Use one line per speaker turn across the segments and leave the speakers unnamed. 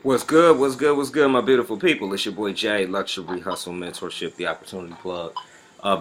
What's good? What's good? What's good, my beautiful people? It's your boy Jay, Luxury Hustle Mentorship, the Opportunity Plug.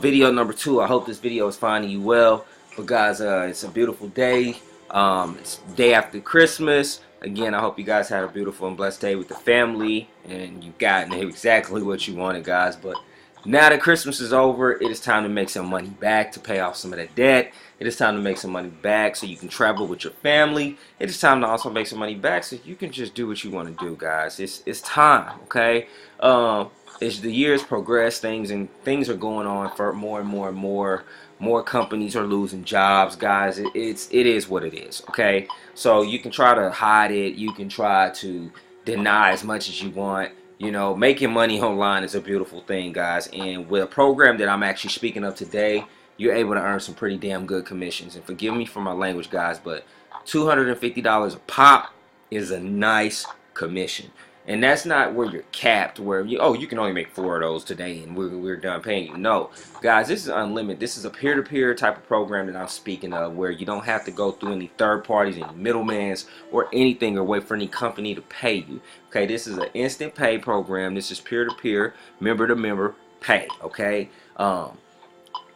Video number 2. I hope this video is finding you well. But guys, it's a beautiful day. It's day after Christmas. Again, I hope you guys had a beautiful and blessed day with the family, and you got exactly what you wanted, guys. But now that Christmas is over, it is time to make some money back to pay off some of that debt. It is time to make some money back so you can travel with your family. It is time to also make some money back so you can just do what you want to do, guys. It's time, okay? As the years progress, things are going on for more and more and more. More companies are losing jobs, guys. It is what it is, okay? So you can try to hide it. You can try to deny as much as you want. You know, making money online is a beautiful thing, guys. And with a program that I'm actually speaking of today, you're able to earn some pretty damn good commissions. And forgive me for my language, guys, but $250 a pop is a nice commission. And that's not where you're capped, where you can only make 4 of those today and we're done paying you. No, guys, this is unlimited. This is a peer-to-peer type of program that I'm speaking of, where you don't have to go through any third parties, any middlemans, or anything, or wait for any company to pay you. Okay, this is an instant pay program. This is peer-to-peer, member-to-member pay. Okay,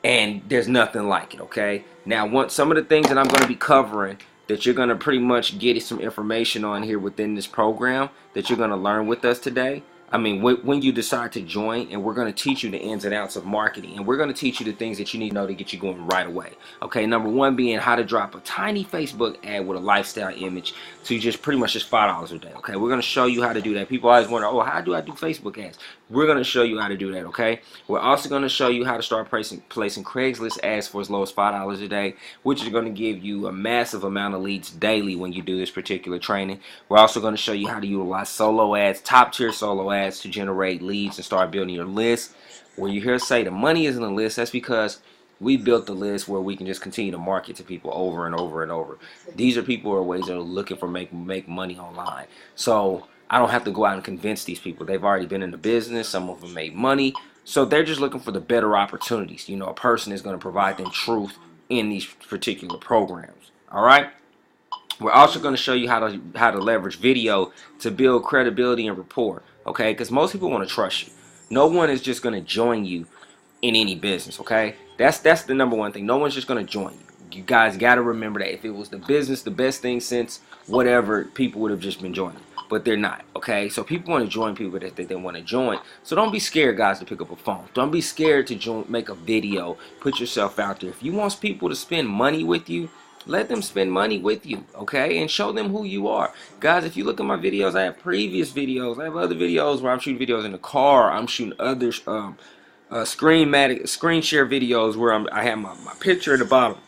and there's nothing like it. Okay, now some of the things that I'm going to be covering, that you're going to pretty much get some information on here within this program that you're going to learn with us today. I mean, when you decide to join, and we're going to teach you the ins and outs of marketing, and we're going to teach you the things that you need to know to get you going right away. Okay, number 1 being how to drop a tiny Facebook ad with a lifestyle image to just pretty much just $5 a day. Okay, we're going to show you how to do that. People always wonder, oh, how do I do Facebook ads? We're going to show you how to do that. Okay, we're also going to show you how to start placing Craigslist ads for as low as $5 a day, which is going to give you a massive amount of leads daily when you do this particular training. We're also going to show you how to utilize solo ads, top tier solo ads, to generate leads and start building your list. Where you hear say the money isn't a list, that's because we built the list where we can just continue to market to people over and over and over. These are people who are ways that are looking for make money online. So I don't have to go out and convince these people. They've already been in the business. Some of them made money. So they're just looking for the better opportunities. You know, a person is going to provide them truth in these particular programs. All right. We're also going to show you how to leverage video to build credibility and rapport. Okay, because most people want to trust you. No one is just going to join you in any business. Okay, that's the number 1 thing. No one's just going to join you. You guys got to remember that. If it was the business, the best thing since whatever, people would have just been joining. But they're not. Okay, so people want to join people that they want to join. So don't be scared, guys, to pick up a phone. Don't be scared to make a video. Put yourself out there. If you want people to spend money with you, let them spend money with you, okay? And show them who you are. Guys, if you look at my videos, I have previous videos. I have other videos where I'm shooting videos in the car. I'm shooting other screen share videos where I have my picture at the bottom.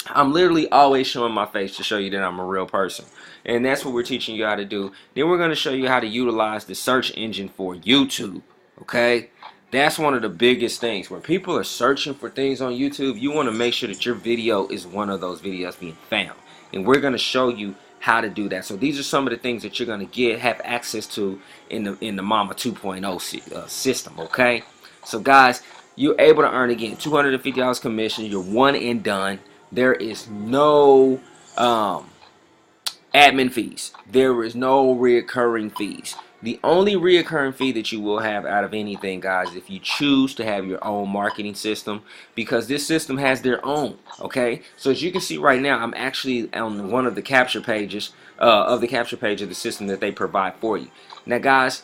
I'm literally always showing my face to show you that I'm a real person. And that's what we're teaching you how to do. Then we're going to show you how to utilize the search engine for YouTube, okay? That's one of the biggest things. When people are searching for things on YouTube, you want to make sure that your video is one of those videos being found. And we're going to show you how to do that. So these are some of the things that you're going to have access to in the Momma 2.0 system, okay? So guys, you're able to earn, again, $250 commission. You're one and done. There is no admin fees. There is no reoccurring fees. The only reoccurring fee that you will have out of anything, guys, if you choose to have your own marketing system, because this system has their own, okay? So as you can see right now, I'm actually on one of the capture pages of the system that they provide for you. Now, guys,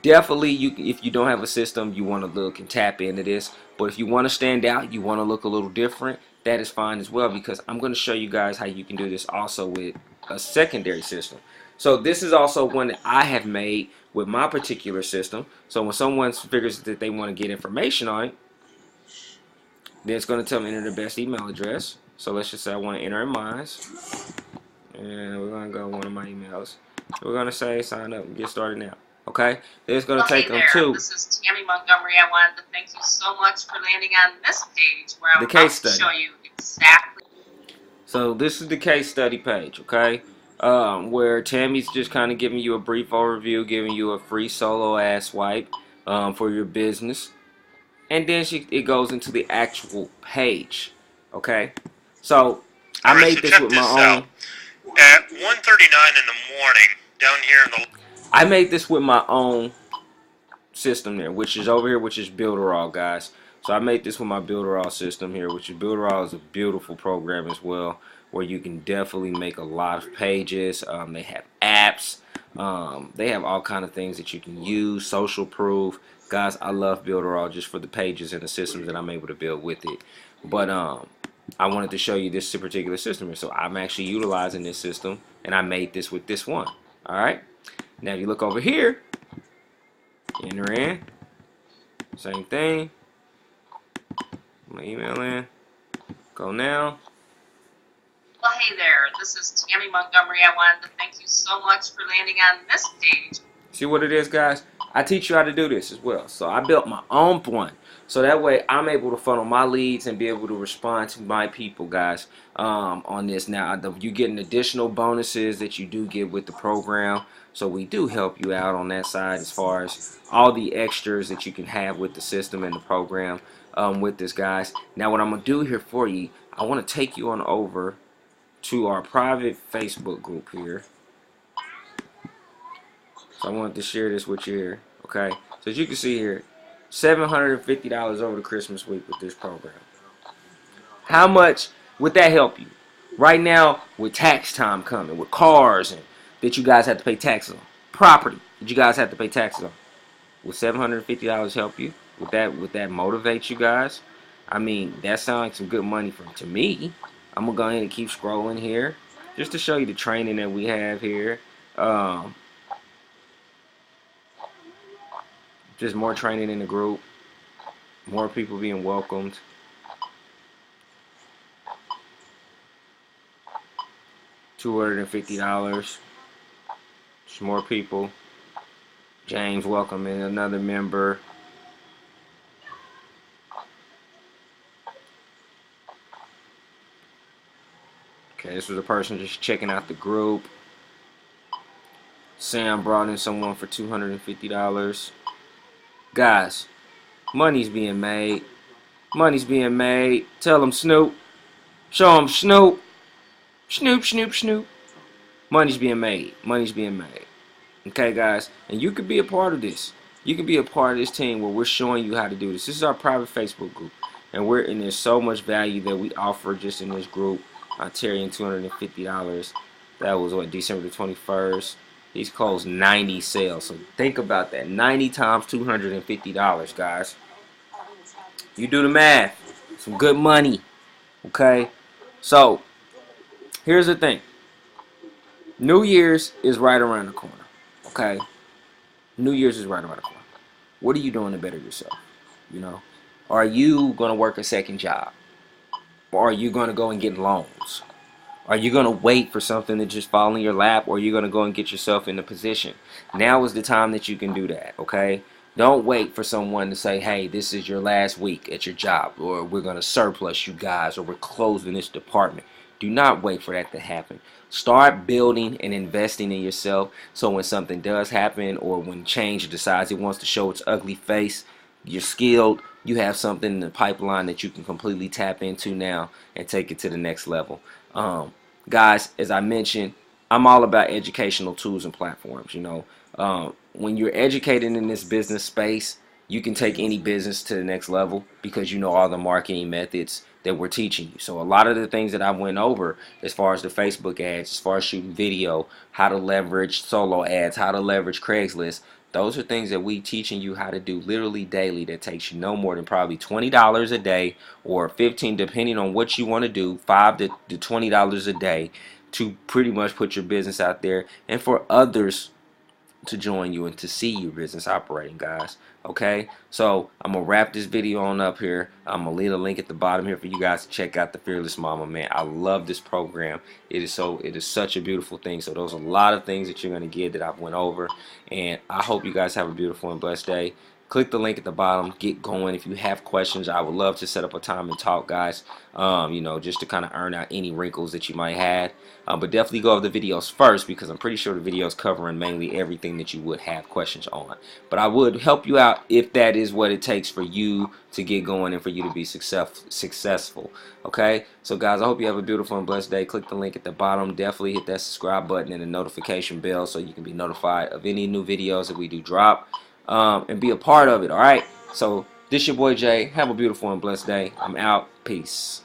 definitely, if you don't have a system, you want to look and tap into this. But if you want to stand out, you want to look a little different, that is fine as well, because I'm going to show you guys how you can do this also with a secondary system. So this is also one that I have made with my particular system. So when someone figures that they want to get information on it, then it's going to tell them enter the best email address. So let's just say I want to enter in mine. And we're going to go one of my emails. We're going to say sign up and get started now. Okay? Then it's going to take them to...
This is Tammy Montgomery. I wanted to thank you so much for landing on this page where I'm about to show you exactly...
So this is the case study page, okay? Where Tammy's just kind of giving you a brief overview, giving you a free solo ad swipe for your business, and then it goes into the actual page. Okay, so I made this with my own.
At 1:39 in the morning, down here in the
I made this with my own system there, which is over here, which is Builderall, guys. So I made this with my Builderall system here, which is Builderall is a beautiful program as well, where you can definitely make a lot of pages. They have apps. They have all kind of things that you can use, social proof. Guys, I love Builderall just for the pages and the systems that I'm able to build with it. But I wanted to show you this particular system here. So I'm actually utilizing this system, and I made this with this one. All right. Now if you look over here, enter in, same thing. My email in. Go now.
Well, hey there. This is Tammy Montgomery. I wanted to thank you so much for landing on this page.
See what it is, guys? I teach you how to do this as well. So I built my own one. So that way I'm able to funnel my leads and be able to respond to my people, guys, on this. Now, you getting additional bonuses that you do get with the program. So we do help you out on that side as far as all the extras that you can have with the system and the program with this, guys. Now, what I'm going to do here for you, I want to take you on over to our private Facebook group here. So I wanted to share this with you here. Okay, so as you can see here, $750 over the Christmas week with this program. How much would that help you? Right now, with tax time coming, with cars and that you guys have to pay taxes on, property that you guys have to pay taxes on, would $750 help you? Would that motivate you guys? I mean, that sounds like some good money to me. I'm gonna go ahead and keep scrolling here just to show you the training that we have here. Just more training in the group, more people being welcomed. $250. Just more people. James welcoming another member. Okay, this was a person just checking out the group. Sam brought in someone for $250. Guys, money's being made. Money's being made. Tell them Snoop. Show them Snoop. Snoop, Snoop, Snoop. Money's being made. Money's being made. Okay, guys? And you could be a part of this. You can be a part of this team where we're showing you how to do this. This is our private Facebook group. And there's so much value that we offer just in this group. Terry and $250. That was what, December the 21st. He's closed 90 sales. So think about that. 90 times $250, guys. You do the math. Some good money. Okay? So, here's the thing. New Year's is right around the corner. Okay? New Year's is right around the corner. What are you doing to better yourself? You know? Are you going to work a second job? Or are you going to go and get loans? Are you going to wait for something to just fall in your lap, or are you going to go and get yourself in a position? Now is the time that you can do that, okay? Don't wait for someone to say, hey, this is your last week at your job, or we're going to surplus you guys, or we're closing this department. Do not wait for that to happen. Start building and investing in yourself so when something does happen, or when change decides it wants to show its ugly face, you're skilled, you have something in the pipeline that you can completely tap into now and take it to the next level. Guys, as I mentioned, I'm all about educational tools and platforms. You know, when you're educated in this business space, you can take any business to the next level because you know all the marketing methods that we're teaching you. So a lot of the things that I went over as far as the Facebook ads, as far as shooting video, how to leverage solo ads, how to leverage Craigslist, those are things that we teaching you how to do literally daily that takes you no more than probably $20 a day or $15 depending on what you want to do, $5 to $20 a day to pretty much put your business out there and for others to join you and to see your business operating, guys. Okay, so I'm gonna wrap this video on up here. I'm gonna leave a link at the bottom here for you guys to check out the Fearless Mama. Man, I love this program. It is such a beautiful thing. So those are a lot of things that you're gonna get that I've went over, and I hope you guys have a beautiful and blessed day. Click the link at the bottom. Get going. If you have questions, I would love to set up a time and talk, guys. You know, just to kind of iron out any wrinkles that you might have. But definitely go over the videos first, because I'm pretty sure the videos covering mainly everything that you would have questions on. But I would help you out if that is what it takes for you to get going and for you to be successful. Okay? So guys, I hope you have a beautiful and blessed day. Click the link at the bottom. Definitely hit that subscribe button and the notification bell so you can be notified of any new videos that we do drop. And be a part of it. Alright, so this your boy Jay. Have a beautiful and blessed day. I'm out. Peace.